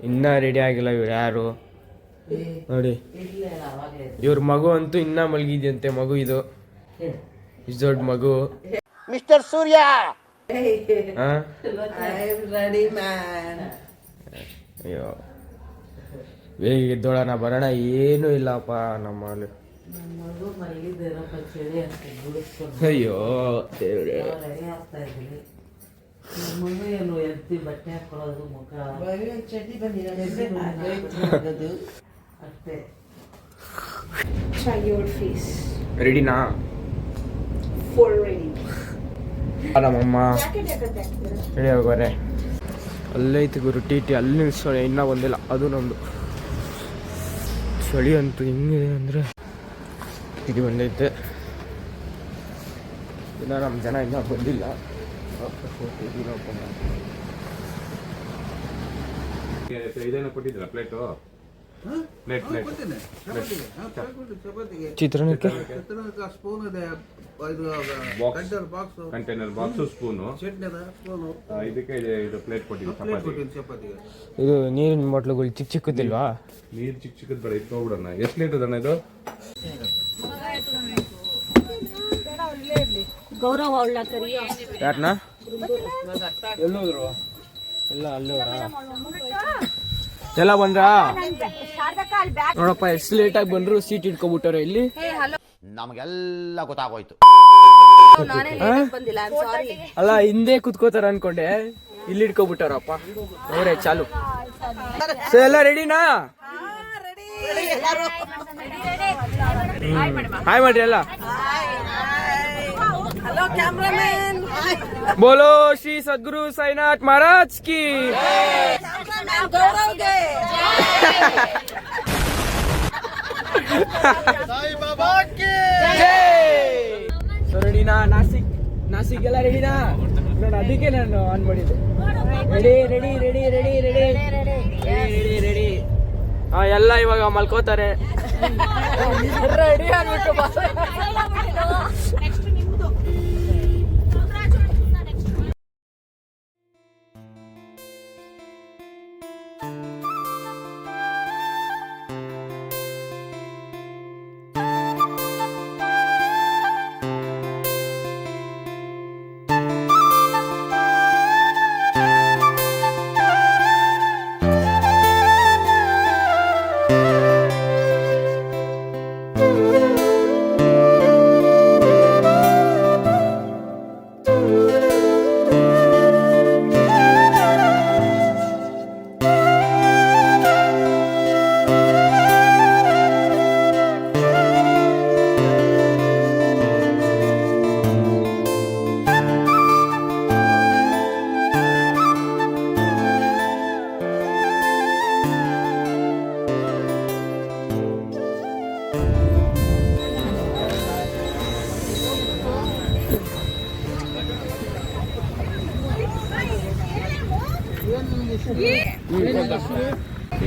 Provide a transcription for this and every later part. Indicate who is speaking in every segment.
Speaker 1: ಇನ್ನೂ ರೆಡಿ ಆಗಿಲ್ಲ ಇವ್ರು ಯಾರು ನೋಡಿ. ಇವ್ರ ಮಗು ಅಂತೂ ಇನ್ನೂ ಮಲಗಿದ್ಯಂತೆ. ಮಗು ಇದು ಇಷ್ಟು ದೊಡ್ಡ ಮಗು.
Speaker 2: ಮಿಸ್ಟರ್ ಸೂರ್ಯ
Speaker 1: ಅಯ್ಯೋ ಬೇಗ ಎದ್ದೋಳಣ ಬರೋಣ. ಏನೂ ಇಲ್ಲಪ್ಪ ನಮ್ಮಲ್ಲಿ. ಅಯ್ಯೋ ದೇವ್ರೆ. ರೆಡಿನಾ? ನಮ್ಮಮ್ಮ ರೆಡಿ ಆಗೋರೆ. ಅಲ್ಲೈತಿ ಗುರು ಟಿ ಅಲ್ಲಿ ನಿಲ್ಸೋಣ. ಇನ್ನೂ ಬಂದಿಲ್ಲ ಅದು ನಮ್ಮದು. ಚಳಿ ಅಂತೂ ಹೆಂಗಿದೆ ಅಂದರೆ ಇದು ಬಂದೈತೆ. ಇನ್ನು ನಮ್ಮ ಜನ ಇನ್ನೂ ಬಂದಿಲ್ಲ.
Speaker 3: ಇದೇನು ಕೊಟ್ಟಿದ್ದೀರಾ ಪ್ಲೇಟು?
Speaker 1: ಚಿತ್ರಾನ್ನಕ್ಕೆ
Speaker 3: ಕಂಟೈನರ್ ಬಾಕ್ಸು ಸ್ಪೂನು ಇದಕ್ಕೆ ಇದು ಪ್ಲೇಟ್ ಕೊಟ್ಟಿದ್ದೀವಿ.
Speaker 1: ಇದು ನೀರಿನ ಬಾಟ್ಲುಗಳು ಚಿಕ್ಕ ಚಿಕ್ಕದಿಲ್ವಾ?
Speaker 3: ನೀರು ಚಿಕ್ಕ ಚಿಕ್ಕದು ಬೇಡ, ಇದು ಹೋಗ್ಬಿಡೋಣ. ಎಷ್ಟು ಲೀಟರ್ ಅಣ್ಣ ಇದು?
Speaker 1: ಯಾರನ್ನ ಎಲ್ಲೋದ್ರು? ಎಲ್ಲ ಅಲ್ಲೋರ ಎಲ್ಲ ಬಂದ್ರಾ? ನೋಡಪ್ಪ ಎಷ್ಟು ಲೇಟಾಗಿ ಬಂದ್ರು. ಸೀಟ್ ಇಟ್ಕೊಬಿಟ್ಟಾರೆ ಇಲ್ಲಿ.
Speaker 2: ನಮಗೆಲ್ಲ ಗೊತ್ತಾಗೋಯ್ತು.
Speaker 1: ಅಲ್ಲ ಹಿಂದೆ ಕುತ್ಕೋತಾರ ಅನ್ಕೊಂಡೆ. ಇಲ್ಲಿ ಇಟ್ಕೊಬಿಟ್ಟಾರಪ್ಪ ಅವರೇ. ಚಾಲು. ಸೊ ಎಲ್ಲ ರೆಡಿನಾ? ಹಾಯ್ ಮಾಡ್ರಿ ಎಲ್ಲ. बोलो श्री सद्गुरु साईनाथ महाराज की ರೆಡಿನಾ? ನಾಸಿಕ್ ಎಲ್ಲ ರೆಡಿನಾ? ನೋಡಿ ಅದಕ್ಕೆ ನಾನು ಆನ್ ಮಾಡಿದ್ದು. Ready ready ready ready ready ready ready. ಎಲ್ಲ ಇವಾಗ ಮಲ್ಕೋತಾರೆ. ರೆಡಿ ಆಗ್ಬಿಟ್ಟು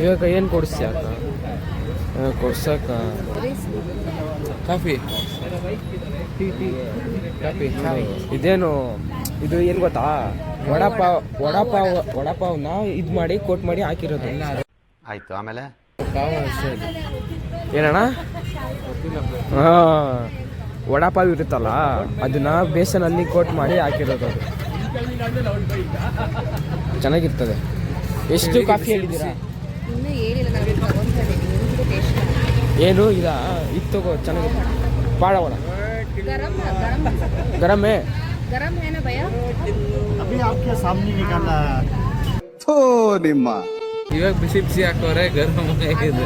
Speaker 1: ಇವಾಗ ಏನು ಕೊಡಿಸ್ತೀಯ ಅಕ್ಕ? ಕೊಡ್ಸಕ್ಕ ಕಾಫಿ ಕಾಫಿ. ಇದೇನು ಇದು ಏನು ಗೊತ್ತಾ? ವಡಾಪಾವ್ನ ಇದು ಮಾಡಿ ಕೋಟ್ ಮಾಡಿ ಹಾಕಿರೋದು.
Speaker 2: ಆಯ್ತು. ಆಮೇಲೆ
Speaker 1: ಏನಣ್ಣ? ಹಾಂ, ವಡಾಪಾವ್ ಇರುತ್ತಲ್ಲ ಅದನ್ನ ಬೇಸನಲ್ಲಿ ಕೋಟ್ ಮಾಡಿ ಹಾಕಿರೋದು. ಅದು ಚೆನ್ನಾಗಿರ್ತದೆ. ಎಷ್ಟು ಕಾಫಿ ಹೇಳಿದ್ದೀರಾ? ಏನು ಇದಾ? ಇದು ತಗೋ, ಚೆನ್ನಾಗಿದೆ. ಪಾಡವಡ गरम है ना भैया?
Speaker 4: अभी आपके सामने निकाला
Speaker 5: थो ನಿಮ್ಮ
Speaker 6: ಇವಾಗ ಬಿಸಿ ಬಿಸಿ ಹಾಕೋರೆ ಗರಂ ಆಗಿದೆ.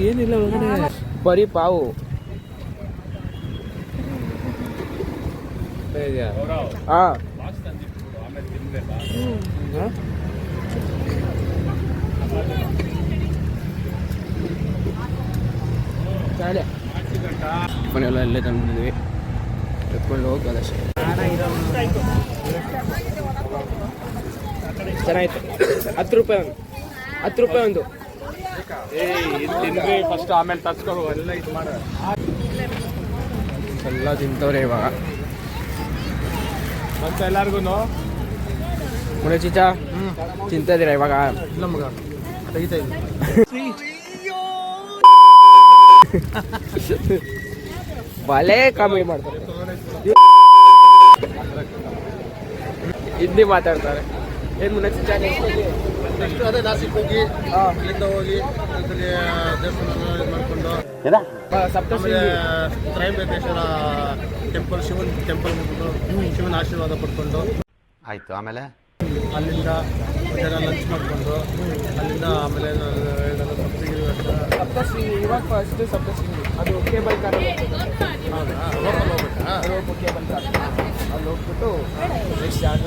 Speaker 1: ಏನಿಲ್ಲ ಒಳಗಡೆ ಬರೀ ಪಾವು. ಹಾ ಮನೆಯೆಲ್ಲ ಇಲ್ಲೇ ತಂದಿದ್ವಿ. ಎತ್ಕೊಂಡು ಹೋಗೋದಷ್ಟೇ. ಚೆನ್ನಾಗಿತ್ತು. 10 ರೂಪಾಯಿ ಒಂದು. 10 ರೂಪಾಯಿ ಒಂದು.
Speaker 3: ಫಸ್ಟ್ ಆಮೇಲೆ ತಚ್ಕೋ ಎಲ್ಲ ಇದು ಮಾಡ.
Speaker 1: ಎಲ್ಲ ತಿಂತವ್ರೆ ಇವಾಗ.
Speaker 3: ಮತ್ತೆ ಎಲ್ಲಾರ್ಗು
Speaker 1: ಮುಳೆ ಚೀಚಾ ತಿಂತಾ ಇದೀರಾ ಇವಾಗ?
Speaker 4: ಇಲ್ಲ ಮಗ, ತೆಗಿತಾ ಇದ್ದೀನಿ.
Speaker 1: ಭಲೇ ಕಾಮಿಡಿ ಮಾಡ್ತಾರೆ, ಹಿಂದಿ ಮಾತಾಡ್ತಾರೆ. ಏನು ಮುನ್ನಚ್ಚಿ
Speaker 4: ನೆಕ್ಸ್ಟ್ ಅದೇ ನಾಸಿಕ್ ಹೋಗಿ ಇಲ್ಲಿಂದ ಹೋಗಿ ಅಲ್ಲಿ ದೇವಸ್ಥಾನ ಮಾಡ್ಕೊಂಡು
Speaker 1: ಸಪ್ತಶ್ರೀ
Speaker 4: ಆಮೇಲೆ ತ್ರಯಂಬಕೇಶ್ವರ ಟೆಂಪಲ್, ಶಿವನ್ ಟೆಂಪಲ್ ಮುಗಿದು ಶಿವನ ಆಶೀರ್ವಾದ ಪಡ್ಕೊಂಡು
Speaker 2: ಆಯ್ತು. ಆಮೇಲೆ
Speaker 4: ಅಲ್ಲಿಂದ ಮಧ್ಯಾಹ್ನ ಲಂಚ್ ಮಾಡಿಕೊಂಡು ಅಲ್ಲಿಂದ ಆಮೇಲೆ ಸಪ್ತಗಿರಿ
Speaker 1: ಸಪ್ತಶ್ರೀ ಇವಾಗ ಫಸ್ಟ್ ಸಪ್ತಶ್ರೀ ಅದು ಕೇಬಲ್ ಕಾರ್
Speaker 4: ಹೌದಾ, ಲೋಕಲ್ ಹೋಗ್ಬೇಕಾ?
Speaker 1: ಕೇಬಲ್ ಕಾರ್ ಅಲ್ಲಿ ಹೋಗ್ಬಿಟ್ಟು ನೆಕ್ಸ್ಟ್ ಜಾಗ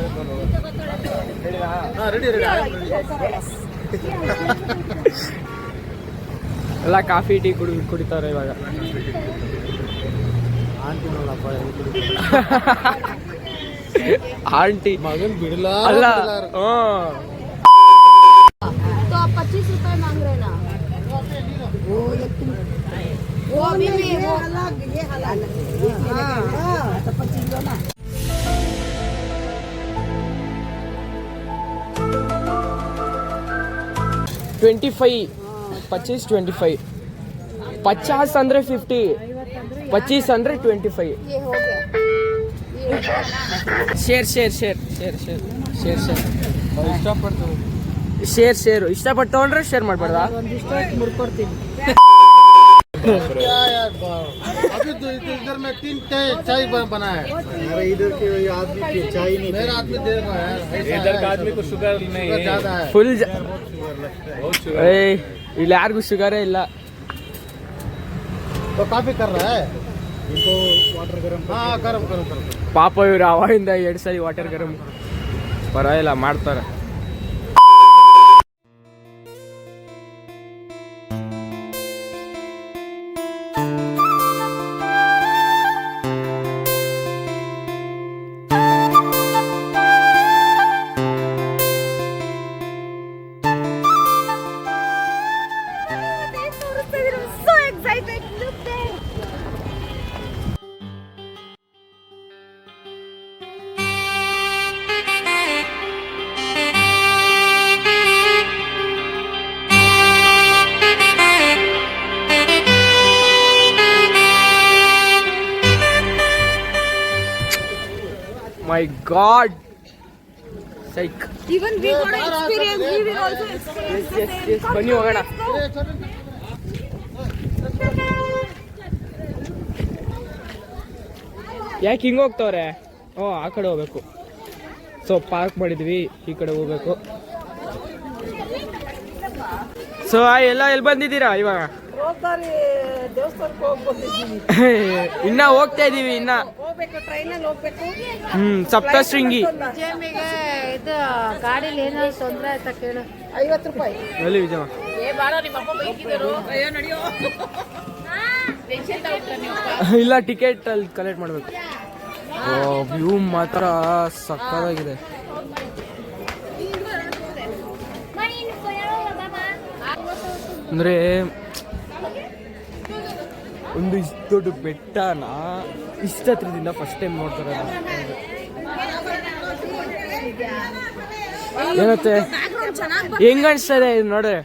Speaker 1: ಹೇಳಿರಾ?
Speaker 4: ಹಾಂ, ರೆಡಿ
Speaker 1: ಎಲ್ಲ ಕಾಫಿ ಟೀ ಕುಡಿತಾರೆ ಇವಾಗ.
Speaker 4: ಆಂಟಿ ನೋಡಪ್ಪ,
Speaker 1: ಆಂಟಿ
Speaker 4: ಮಗನ್ ಬಿಡಲ್ಲ
Speaker 1: ಅಲ್ಲ.
Speaker 7: तो आप 25 रुपए मांग रहे ना? वो अभी भी वो अलग, ये हलाल है। तो 25 दो ना।
Speaker 1: $25, 25 50 ಅಂದ್ರೆ 50, 25 ಅಂದ್ರೆ 25.
Speaker 7: ये हो गया, ये
Speaker 1: ಶೇರ್ ಇಷ್ಟಪಟ್ಟು ತಗೊಂಡ್ರೆ ಶೇರ್ ಮಾಡ್ಬಾರ್ದಾ?
Speaker 7: ಒಂದಿಷ್ಟು ಮುರ್ಕೊಡ್ತೀನಿ.
Speaker 4: क्या यार, अभी तो इधर में 3 चाय बना है। अरे इधर के आदमी की चाय नहीं, मेरा आदमी दे रहा है।
Speaker 3: इधर का आदमी को शुगर नहीं है,
Speaker 4: ज्यादा है।
Speaker 1: ಫುಲ್
Speaker 3: बहुत शुगर।
Speaker 1: ಇಲ್ಲಿ ಯಾರಿಗೂ ಶುಗರೇ ಇಲ್ಲ.
Speaker 4: तो काफी कर रहा है इनको, वाटर गरम। हाँ, गरम गरम गरम।
Speaker 1: ಪಾಪ ಇವ್ರು ಅವಾಗಿಂದ 2 ಸಲ ವಾಟರ್ ಗರಂ ಪರವಾಗಿಲ್ಲ ಮಾಡ್ತಾರೆ.
Speaker 7: So excited, look there.
Speaker 1: My god, psych.
Speaker 7: Even we got to experience, we will also experience the same.
Speaker 1: ಬನ್ನಿ ಹೋಗೋಣ. ಯಾಕೆ ಹಿಂಗೆ ಹೋಗ್ತವ್ರೆ? ಆ ಕಡೆ ಹೋಗ್ಬೇಕು. ಸೊ ಪಾರ್ಕ್ ಮಾಡಿದ್ವಿ, ಈ ಕಡೆ ಹೋಗ್ಬೇಕು. ಸೊ ಎಲ್ಲ ಎಲ್ಲಿ ಬಂದಿದ್ದೀರಾ ಇವಾಗ? ಇನ್ನ ಹೋಗ್ತಾ ಇದೀವಿ, ಇನ್ನ ಸಪ್ತಶೃಂಗಿ.
Speaker 7: ವಿಜಯಮ್ಮಿಗೆ ಇದು ಗಾಡಿಲಿ ಏನಾದ್ರು ತೊಂದರೆ ಆಯ್ತಾ ಕೇಳು. 50 ರೂಪಾಯಿ.
Speaker 1: ಎಲ್ಲಿ ವಿಜಯ? ಇಲ್ಲ, ಟಿಕೆಟ್ ಅಲ್ಲಿ ಕಲೆಕ್ಟ್ ಮಾಡ್ಬೇಕು. ವ್ಯೂ ಮಾತ್ರ ಸಕ್ಕತ್ತಾಗಿದೆ. ಅಂದ್ರೆ ಒಂದು ಇಷ್ಟು ದೊಡ್ಡ ಬೆಟ್ಟನ ಇಷ್ಟ ಹತ್ರದಿಂದ ಫಸ್ಟ್ ಟೈಮ್ ನೋಡ್ತಾರೆ. ಏನತ್ತೆ ಹೆಂಗ ಅನ್ಸ್ತದೆ ಇದು ನೋಡ್ರೆ?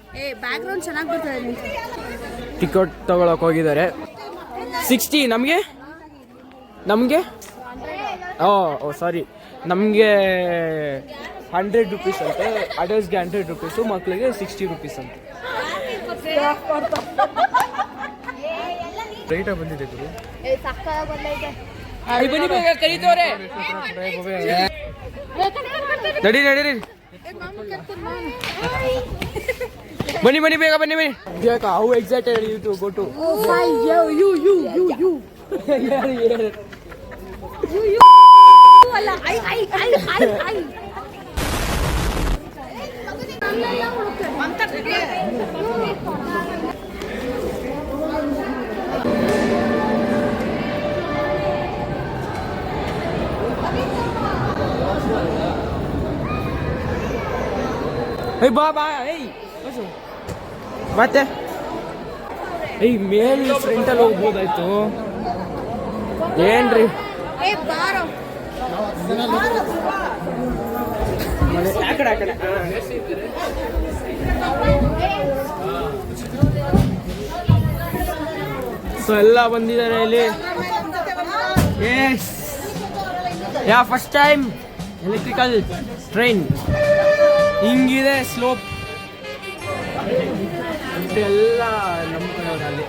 Speaker 7: ಬ್ಯಾಕ್ಗ್ರೌಂಡ್ ಚೆನ್ನಾಗಿ ಬರ್ತದೆ.
Speaker 1: ಟಿಕೆಟ್ ತಗೊಳಕ್ ಹೋಗಿದ್ದಾರೆ. 60 ನಮಗೆ ಓ ಸಾರಿ, ನಮಗೆ 100 ರೂಪೀಸ್ ಅಂತೆ, ಅಡಲ್ಟ್ಸ್ಗೆ 100 ರೂಪೀಸು, ಮಕ್ಕಳಿಗೆ 60 ರೂಪೀಸ್ ಅಂತ. ರೈಟಾಗಿ ಬಂದಿದೆ ಗುರು. ಬನ್ನಿ ಬೇಗ, ಕರೀತವ್ರೆ. ನಡೀರಿ ಬನ್ನಿ ಬೇಗ ಬನ್ನಿ. How excited you to go to? ಬಾ ಮತ್ತೆ ಮೇಲ್ ಫ್ರಂಟಲ್ಲಿ ಹೋಗ್ಬೋದಾಯ್ತು. ಏನ್ರಿ ಆ ಕಡೆ ಸೊ ಎಲ್ಲ ಬಂದಿದ್ದಾರೆ ಇಲ್ಲಿ. Yes yeah first time electrical train ಹಿಂಗಿದೆ ಸ್ಲೋಪ್ ಎಲ್ಲ ನಮ್ಮ ಕಡೆಯವರಲ್ಲಿ.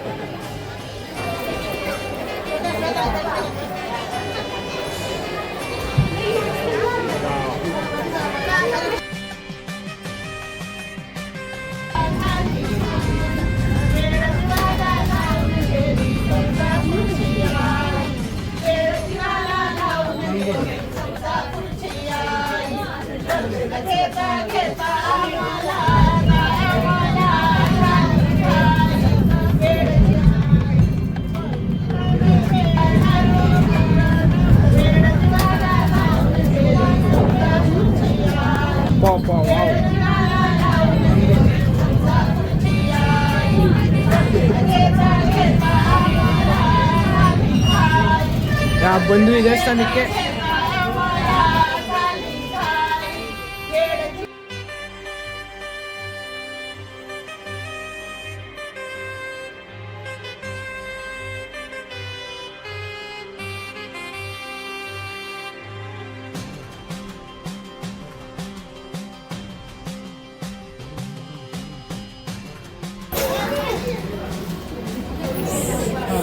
Speaker 1: ಬಂದು ಈ ದೇವಸ್ಥಾನಕ್ಕೆ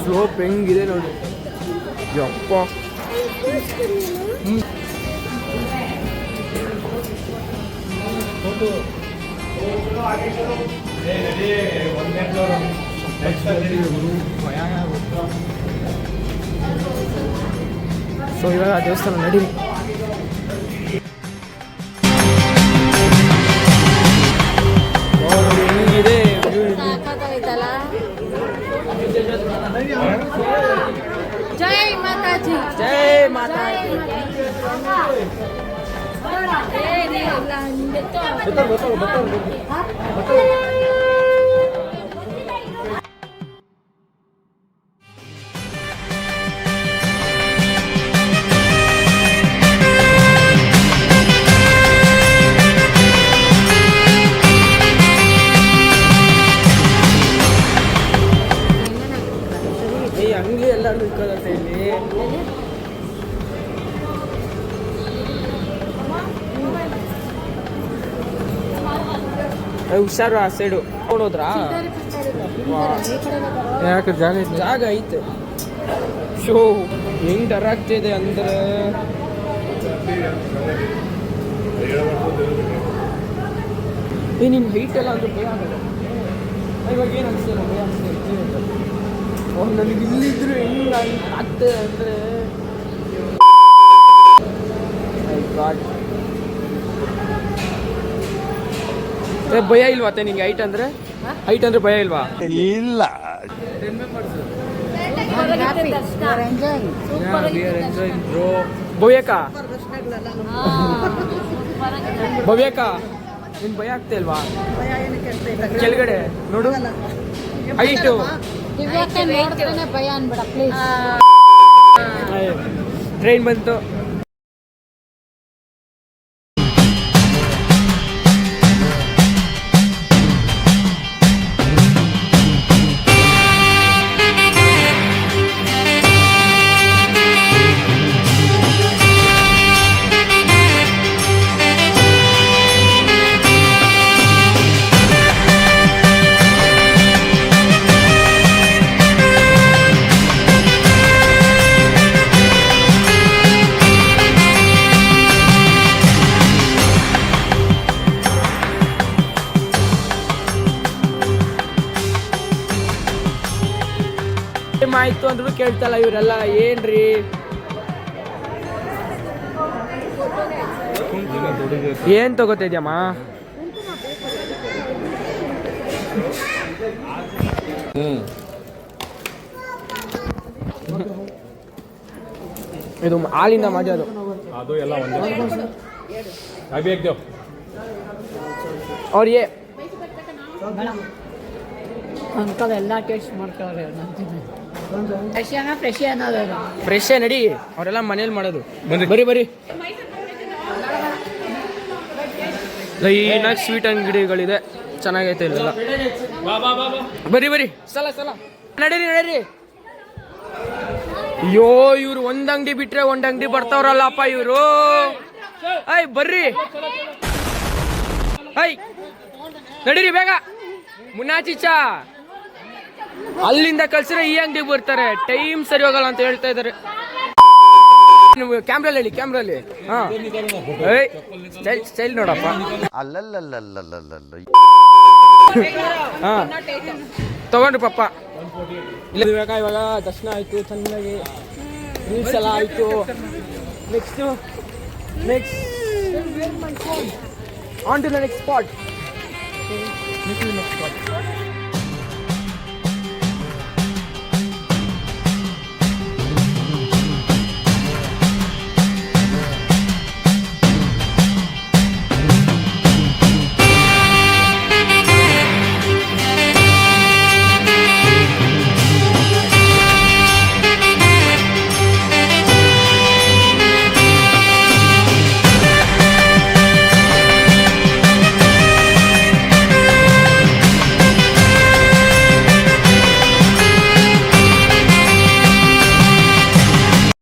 Speaker 1: ಸ್ಲೋಪ್ ಹೆಂಗಿದೆ ನೋಡಿ. ಯಪ್ಪ ಸೊ ಇವಾಗ ದೇವಸ್ಥಾನ ನಡೀರಿ. ಹೆಂಗಿದೆ
Speaker 7: जय माता जी
Speaker 1: ಜೈ ಮಾತಾ. ಈ ಅಂಗಡಿ ಎಲ್ಲ ನಿಂತ್ಕೊಳ್ಳುತ್ತೆ ಇಲ್ಲಿ. ಹುಷಾರು ಆ ಸೈಡು ನೋಡೋದ್ರಾ?
Speaker 6: ಯಾಕೆ
Speaker 1: ಜಾಗ ಐತೆ. ಶೋ ಹೆಂಗ್ ಡರ್ ಆಗ್ತಿದೆ ಅಂದ್ರೆ ನಿನ್ ಹೈಟ್ ಎಲ್ಲ ಅಂದ್ರೆ ಭಯ ಆಗಲ್ಲ. ಇವಾಗ ಏನು ಅನ್ಸ್ತದೆ ಭಯ ಅನ್ಸ್ತದೆ. ನನಗೆ ಇಲ್ಲಿದ್ರು ಹೆಂಗ್ ಆಗ್ತದೆ ಅಂದ್ರೆ ಭಯ ಇಲ್ವಾ ನಿಂಗೆ ಹೈಟ್ ಅಂದ್ರೆ ಭಯ ಇಲ್ವಾ?
Speaker 5: ಇಲ್ಲ.
Speaker 1: ಭವ್ಯಕ್ಕ ನಿನ್ ಭಯ ಆಗ್ತಾ ಇಲ್ವಾ? ಕೆಳಗಡೆ ನೋಡು ಹೈಟು.
Speaker 7: ಭಯ ಅನ್ಬೇಡ ಪ್ಲೀಸ್.
Speaker 1: ಟ್ರೈನ್ ಬಂತು. ಆಯ್ತು ಅಂದ್ರೂ ಕೇಳ್ತಲ್ಲ ಇವರೆಲ್ಲ. ಏನ್ರಿ ಏನ್ ತಗೋತಿದ್ಯಮ್ಮ? ಇದು ಹಾಲಿಂದ ಮಾಡೋದು.
Speaker 3: ಅದು ಎಲ್ಲ ಒಂದೇ ಅಭಿ ಹಾಕ್ದೇವ್
Speaker 1: ಅವ್ರಿಗೆ
Speaker 7: ಅಂಕಲ್ ಎಲ್ಲ ಟೇಸ್ಟ್ ಮಾಡ್ತಾವ್ರೆ.
Speaker 1: ಫ್ರೆಶ್ ನಡಿ. ಅವರೆಲ್ಲ ಮನೇಲಿ ಮಾಡೋದು. ಬರ್ರಿ ಬರ್ರಿ. ಲೈನಾಗಿ ಸ್ವೀಟ್ ಅಂಗಡಿಗಳಿದೆ, ಚೆನ್ನಾಗೈತೆ ಇಲ್ಲೆಲ್ಲ. ಬರಿ ಬರಿ ಸಲ ನಡೀರಿ. ಅಯ್ಯೋ ಇವ್ರು ಒಂದ್ ಅಂಗಡಿ ಬಿಟ್ರೆ ಒಂದ್ ಅಂಗಡಿ ಬರ್ತಾವ್ರಲ್ಲಪ್ಪ ಇವ್ರು. ಬರ್ರಿ ನಡೀರಿ ಬೇಗ. ಮುನ್ನಾಚಿಚಾ ಅಲ್ಲಿಂದ ಕಳ್ಸಿದ್ರೆ ಈ ಅಂಗಡಿಗೆ ಬರ್ತಾರೆ, ಟೈಮ್ ಸರಿ ಹೋಗಲ್ಲ ಅಂತ ಹೇಳ್ತಾ ಇದಾರೆ. ಕ್ಯಾಮ್ರಲ್ಲಿ ಹಾ ಸ್ಟೈಲ್ ನೋಡಪ್ಪ.
Speaker 2: ಅಲ್ಲಲ್ಲಲ್ಲಲ್ಲಲ್ಲಲ್ಲ
Speaker 1: ಹಾ ತಗೊಂಡ್ರಿ ಪಪ್ಪ. ಇಲ್ಲ ಇವಾಗ ದರ್ಶನ ಆಯ್ತು, ಚೆನ್ನಾಗಿ ರೀಲ್ಸ್ ಎಲ್ಲ ಆಯ್ತು. Next on to the next spot.